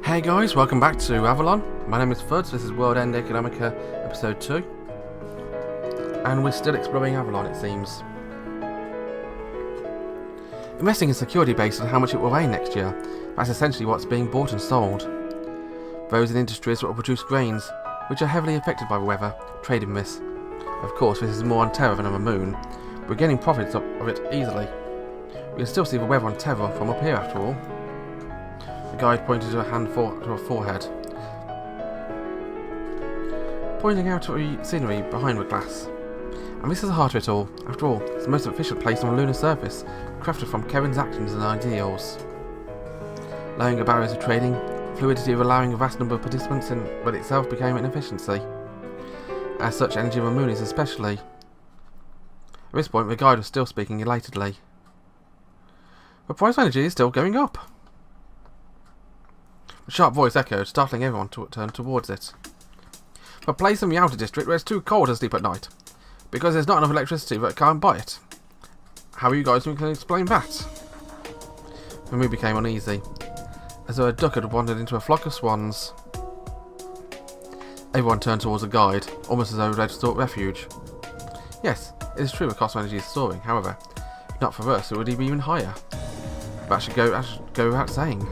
Hey guys, welcome back to Avalon. My name is Fudce, this is World End Economica episode 2. And we're still exploring Avalon, it seems. Investing in security based on how much it will rain next year. That's essentially what's being bought and sold. Those in industries that will produce grains, which are heavily affected by the weather, trade in this. Of course, this is more on Terra than on the moon. We're getting profits of it easily. We can still see the weather on Terra from up here after all. The guide pointed to a hand to her forehead, pointing out to the scenery behind the glass. And this is the heart of it all. After all, it's the most efficient place on the lunar surface, crafted from Kevin's actions and ideals. Lowering the barriers of trading, fluidity of allowing a vast number of participants in what itself became an efficiency. As such, energy on the moon is especially. At this point, the guide was still speaking elatedly. The price of energy is still going up. The sharp voice echoed, startling everyone to turn towards it. A place in the outer district where it's too cold to sleep at night, because there's not enough electricity that can't buy it. How are you guys going to explain that? The mood became uneasy, as though a duck had wandered into a flock of swans. Everyone turned towards the guide, almost as though they'd sought refuge. Yes, it is true the cost of energy is soaring, however, if not for us, it would be even higher. That should go without saying.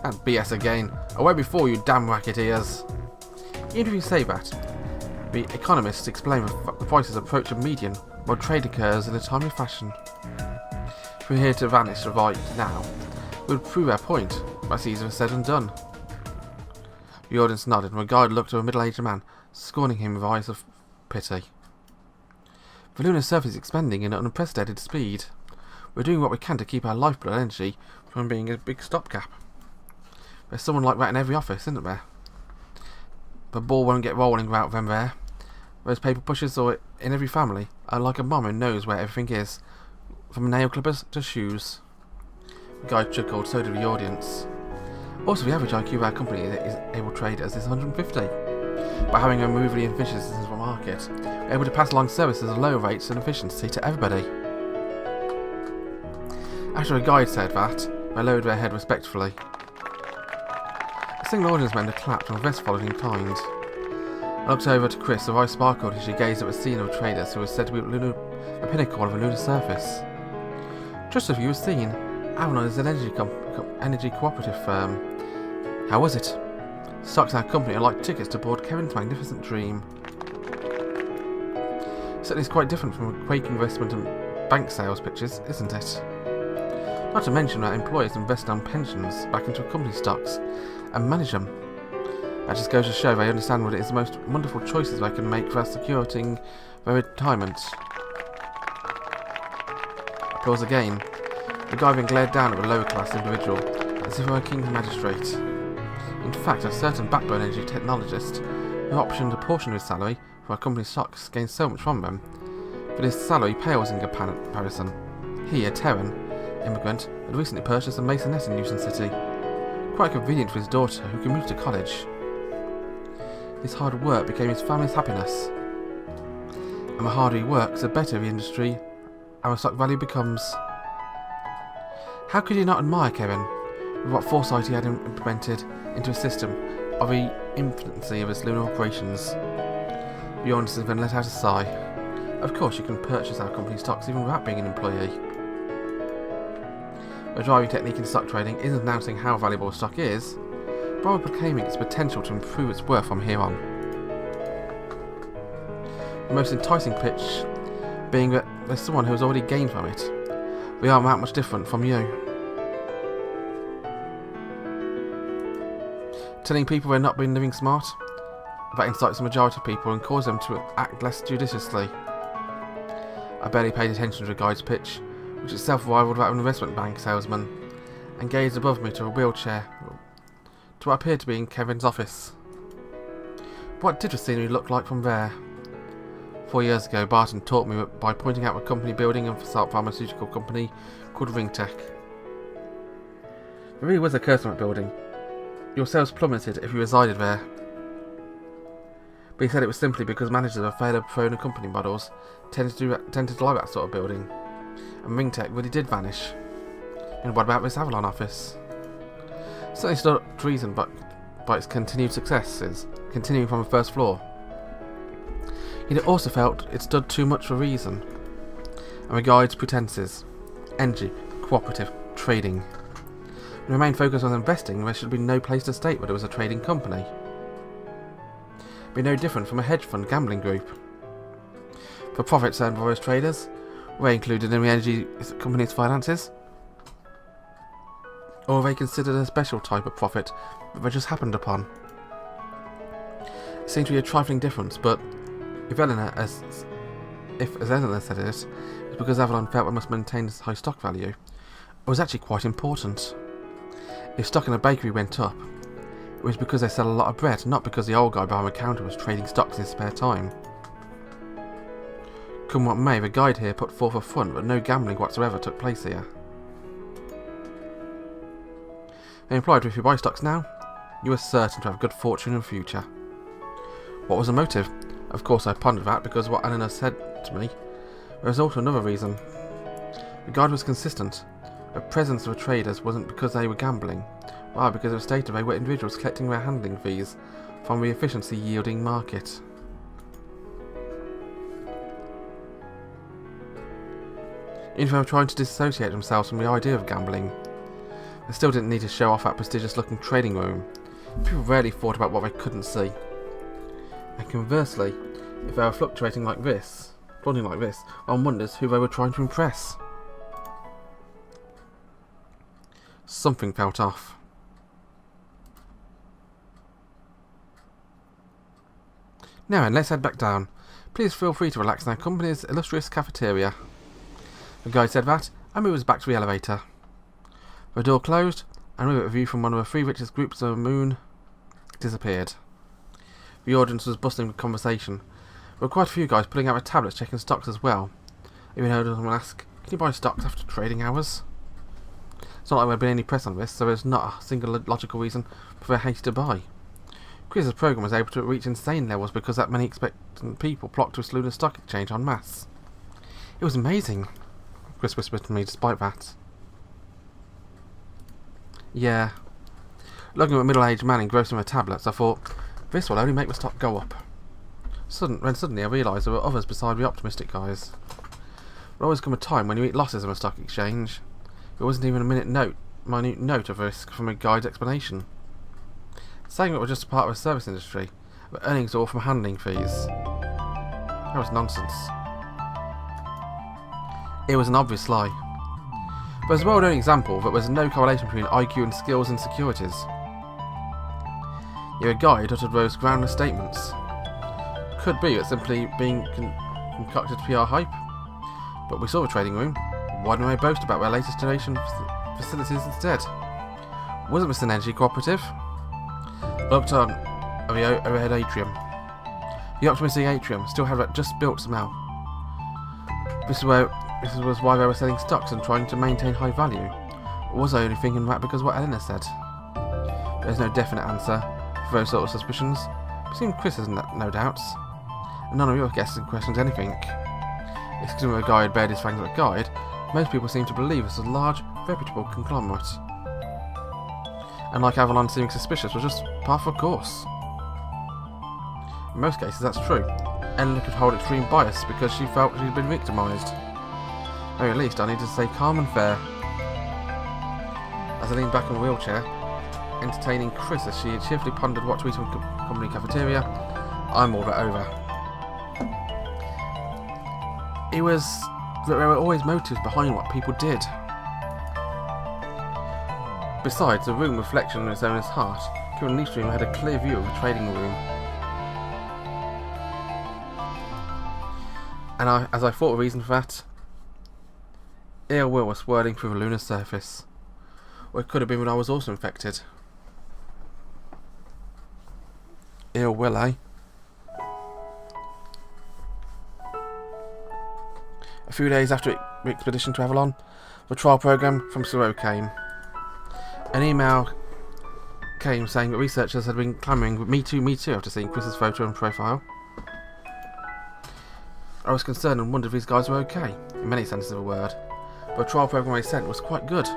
And BS again. Away before you damn racketeers. Even if you say that, the economists explain the prices approach a median while trade occurs in a timely fashion. If we're here to vanish right now, we would prove our point. That's easier said than done. The audience nodded and the guide looked at a middle-aged man, scorning him with eyes of pity. The lunar surface is expanding at an unprecedented speed. We're doing what we can to keep our lifeblood energy from being a big stopgap. There's someone like that in every office, isn't there? The ball won't get rolling without them there. Those paper pushers in every family are like a mum who knows where everything is, from nail clippers to shoes. The guy chuckled, so did the audience. Also, the average IQ of our company is able to trade as is 150. By having removed the inefficiencies of the market, we're able to pass along services at lower rates and efficiency to everybody. After the guide said that, they lowered their head respectfully. The single audience member clapped and the rest followed in kind. I looked over to Chris, her eyes sparkled as she gazed at the scene of traders who was said to be the pinnacle of a lunar surface. Just as you have seen, Avalon is an energy cooperative firm. How was it? Stocks in our company are like tickets to board Kevin's magnificent dream. Certainly it's quite different from quaking investment and bank sales pitches, isn't it? Not to mention that employers invest on pensions back into company stocks and manage them. That just goes to show they understand what it is the most wonderful choices they can make for securing their retirement. Applause again. The guy then glared down at the lower class individual, as if he were a king's magistrate. In fact, a certain backbone energy technologist who optioned a portion of his salary for a company's stocks gained so much from them, but his salary pales in comparison. He, a Terran immigrant, had recently purchased a masonette in Newton City. Quite convenient for his daughter, who could move to college. His hard work became his family's happiness. And the harder he works, the better the industry our stock value becomes. How could you not admire Kevin, with what foresight he had implemented into a system of the infancy of his lunar operations? The audience then let out a sigh. Of course you can purchase our company stocks even without being an employee. The driving technique in stock trading isn't announcing how valuable a stock is, but rather proclaiming its potential to improve its worth from here on. The most enticing pitch being that there's someone who has already gained from it. We aren't that much different from you. Telling people they're not been living smart? That incites the majority of people and causes them to act less judiciously. I barely paid attention to the guide's pitch, which itself rivaled that of an investment bank salesman, and gazed above me to a wheelchair, to what appeared to be in Kevin's office. What did the scenery look like from there? 4 years ago, Barton taught me by pointing out a company building a pharmaceutical company called Ringtech. There really was a curse on that building. Your sales plummeted if you resided there. But he said it was simply because managers of failure-prone company models tended to like that sort of building. And Ringtech really did vanish. And what about this Avalon office? Certainly stood up to reason by its continued successes, continuing from the first floor. Yet it also felt it stood too much for reason, and regards pretences, energy, cooperative, trading. And remained focused on investing, there should be no place to state whether it was a trading company. It'd be no different from a hedge fund gambling group. For profits earned by those traders, were they included in the energy company's finances? Or were they considered a special type of profit that they just happened upon? It seemed to be a trifling difference, but if as Eleanor said it, it's because Avalon felt it must maintain its high stock value. It was actually quite important. If stock in a bakery went up, it was because they sell a lot of bread, not because the old guy behind the counter was trading stocks in his spare time. Come what may, the guide here put forth a front that no gambling whatsoever took place here. They implied that if you buy stocks now, you were certain to have good fortune in the future. What was the motive? Of course I pondered that because of what Eleanor said to me. There was also another reason. The guide was consistent. The presence of the traders wasn't because they were gambling, rather because it was stated they were individuals collecting their handling fees from the efficiency-yielding market. Even if they were trying to dissociate themselves from the idea of gambling, they still didn't need to show off that prestigious-looking trading room. People rarely thought about what they couldn't see. And conversely, if they were fluctuating like this, one wonders who they were trying to impress. Something felt off. Now then, let's head back down. Please feel free to relax in our company's illustrious cafeteria. The guide said that, and we was back to the elevator. The door closed, and with it a view from one of the three richest groups of the moon disappeared. The audience was bustling with conversation. There were quite a few guys pulling out their tablets checking stocks as well. I even heard someone ask, "Can you buy stocks after trading hours?" It's not like there had been any press on this, so there's not a single logical reason for their haste to buy. Chris's program was able to reach insane levels because that many expectant people flocked to its lunar stock exchange en masse. It was amazing, Chris whispered to me despite that. Yeah. Looking at a middle-aged man engrossed in their tablets, I thought, this will only make the stock go up. Suddenly I realised there were others beside the optimistic guys. There always come a time when you eat losses in a stock exchange. It wasn't even a minute note of risk from a guide's explanation. Saying it was just a part of the service industry, but earnings are all from handling fees. That was nonsense. It was an obvious lie. But as a well-known example that there's no correlation between IQ and skills and securities. Yet a guide uttered those groundless statements. Could be it's simply being concocted PR hype. But we saw the trading room. Why don't they boast about their latest generation facilities instead? Wasn't this an energy cooperative? I looked on the overhead atrium. The optimistic atrium still had that just built somehow. This was why they were selling stocks and trying to maintain high value. Or was I only thinking that because of what Eleanor said? There's no definite answer for those sort of suspicions. It seemed Chris has no doubts. And none of your guests questioned anything. Excluding the guy who bared his fangs at the guide, most people seem to believe this is a large, reputable conglomerate. And like Avalon seeming suspicious was just par for the course. In most cases that's true. Eleanor could hold extreme bias because she felt she'd been victimised. Or at least I needed to stay calm and fair. As I leaned back in the wheelchair, entertaining Chris as she cheerfully pondered what to eat in the company cafeteria, I mulled it over. It was that there were always motives behind what people did. Besides, the room reflection of its owner's heart, given the stream had a clear view of the trading room. And as I thought the reason for that, ill will was swirling through the lunar surface. Or it could have been when I was also infected. Ill will, eh? A few days after the expedition to Avalon, the trial program from Suro came. An email came saying that researchers had been clamouring with me too after seeing Chris's photo and profile. I was concerned and wondered if these guys were okay, in many senses of the word, but the trial program they sent was quite good.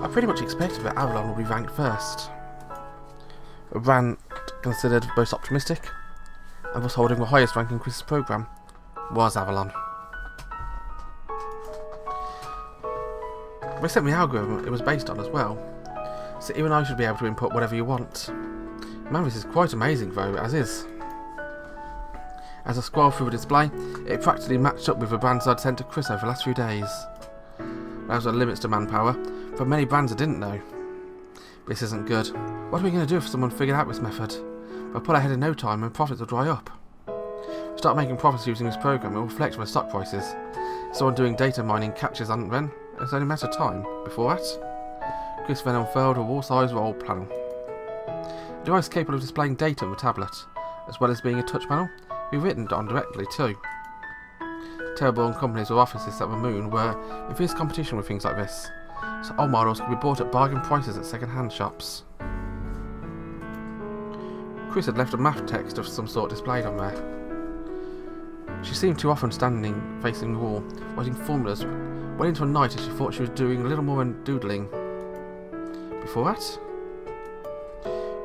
I pretty much expected that Avalon would be ranked first. A brand considered most optimistic and was holding the highest rank in Chris's programme was Avalon. They sent me the algorithm it was based on as well, so even I should be able to input whatever you want. Man, this is quite amazing though, as is. As I scrolled through the display, it practically matched up with the brands I'd sent to Chris over the last few days. There was limits to manpower, but many brands I didn't know. This isn't good. What are we going to do if someone figured out this method? We'll pull ahead in no time and profits will dry up. Start making profits using this program, it will reflect on the stock prices. Someone doing data mining catches on then, it's only a matter of time. Before that, Chris then unfurled a wall-sized roll panel. A device capable of displaying data on the tablet, as well as being a touch panel, be written on directly too. Terraborn companies with offices at the moon were in fierce competition with things like this, so old models could be bought at bargain prices at second-hand shops. Chris had left a math text of some sort displayed on there. She seemed too often standing facing the wall, writing formulas well into a night as she thought she was doing a little more than doodling. Before that,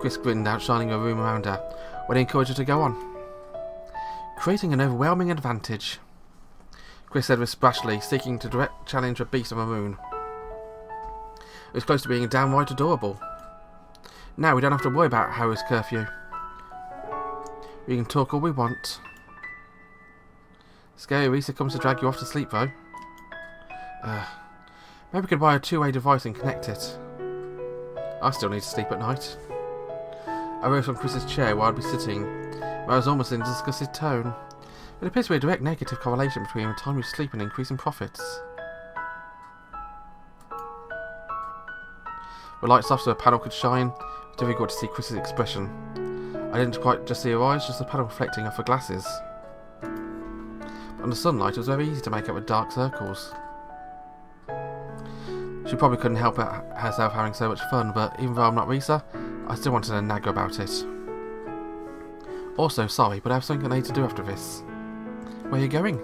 Chris grinned, outshining the room around her, when he encouraged her to go on. Creating an overwhelming advantage, Chris said with brashly, seeking to direct challenge a beast on the moon. It was close to being downright adorable. Now we don't have to worry about Haru's curfew. We can talk all we want. Scary Risa comes to drag you off to sleep though. Maybe we could buy a two-way device and connect it. I still need to sleep at night. I rose from Chris's chair where I'd be sitting, where I was almost in a disgusted tone. It appears to be a direct negative correlation between the time you sleep and increasing profits. The lights off so the panel could shine. It was difficult to see Chris's expression. I didn't quite just see her eyes, just the panel reflecting off her glasses. Under sunlight, it was very easy to make out the dark circles. She probably couldn't help herself having so much fun, but even though I'm not Risa, I still wanted to nag her about it. Also, sorry, but I have something I need to do after this. Where are you going?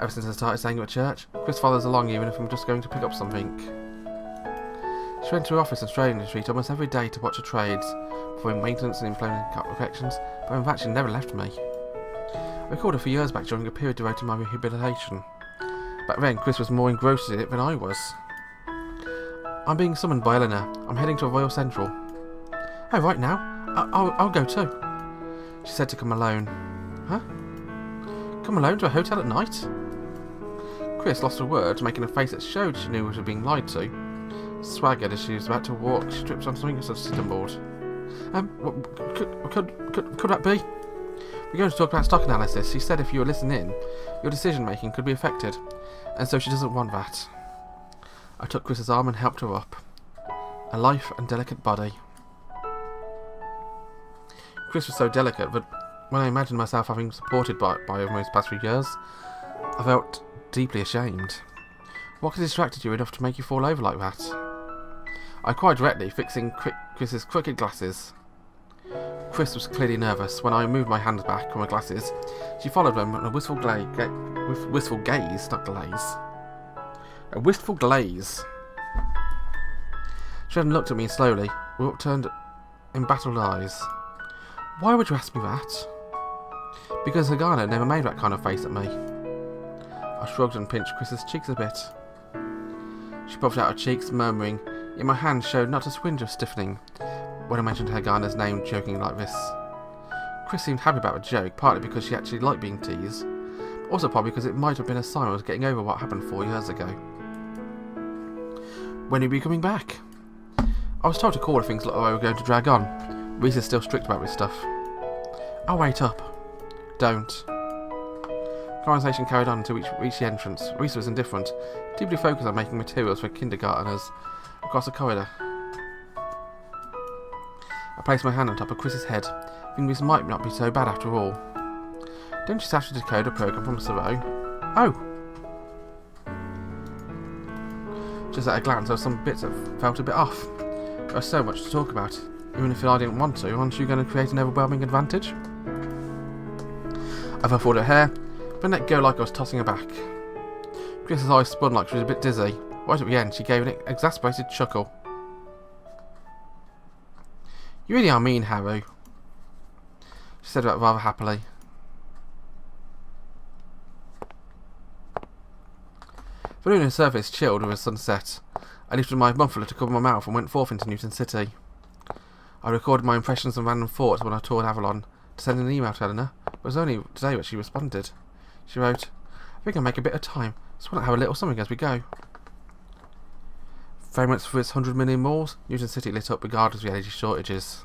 Ever since I started saying at church, Chris follows along even if I'm just going to pick up something. She went to her office on Stranger Street almost every day to watch her trades, performing maintenance and implementing corrections, but in fact she never left me. I recalled her for years back during a period devoted to my rehabilitation. Back then, Chris was more engrossed in it than I was. I'm being summoned by Eleanor. I'm heading to a Royal Central. Oh, right now? I'll go too. She said to come alone. Huh? Come alone to a hotel at night? Chris lost her words, making a face that showed she knew she was being lied to. Swaggered as she was about to walk, she tripped on something and stumbled. Could that be? We're going to talk about stock analysis. She said if you were listening in, your decision making could be affected, and so she doesn't want that. I took Chris's arm and helped her up. A lithe and delicate body. Chris was so delicate that when I imagined myself having supported by her those past few years, I felt deeply ashamed. What could distracted you enough to make you fall over like that? I cried directly, fixing Chris's crooked glasses. Chris was clearly nervous. When I moved my hands back from her glasses, she followed them with a wistful gaze, not glaze. A wistful glaze. She hadn't looked at me slowly, with upturned, embattled eyes. Why would you ask me that? Because Hagana never made that kind of face at me. I shrugged and pinched Chris's cheeks a bit. She puffed out her cheeks, murmuring, yet my hand showed not a twinge of stiffening when I mentioned Hagana's name joking like this. Chris seemed happy about the joke, partly because she actually liked being teased, but also probably because it might have been a sign I was getting over what happened 4 years ago. When are you coming back? I was told to call if things looked like they were going to drag on. Risa's still strict about this stuff. I'll wait up. Don't. Conversation carried on until we reached the entrance. Risa was indifferent, deeply focused on making materials for kindergarteners across the corridor. I placed my hand on top of Chris's head, thinking this might not be so bad after all. Don't you just have to decode a program from Siro? Oh! Just at a glance, there were some bits that felt a bit off. There was so much to talk about. Even if I didn't want to, aren't you going to create an overwhelming advantage? I fumbled her hair, but let go like I was tossing her back. Chris's eyes spun like she was a bit dizzy. Right at the end, she gave an exasperated chuckle. You really are mean, Haru, she said that rather happily. The lunar surface chilled with the sunset. I lifted my muffler to cover my mouth and went forth into Newton City. I recorded my impressions and random thoughts when I toured Avalon to send an email to Eleanor, but it was only today that she responded. She wrote, I think I'll make a bit of time, so why not have a little something as we go? 3 months for its 100 million malls, Newton City lit up regardless of the energy shortages.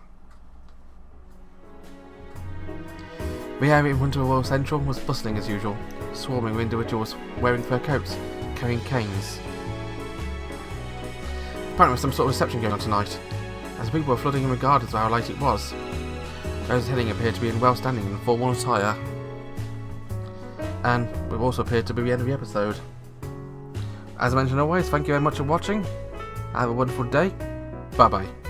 The area in front of Royal Central was bustling as usual, swarming with individuals wearing fur coats, carrying canes. Apparently there was some sort of reception going on tonight, as people were flooding in regardless of how late it was. Those attending appeared to be in well standing and formal attire. And we've also appeared to be the end of the episode. As I mentioned always, thank you very much for watching. Have a wonderful day. Bye bye.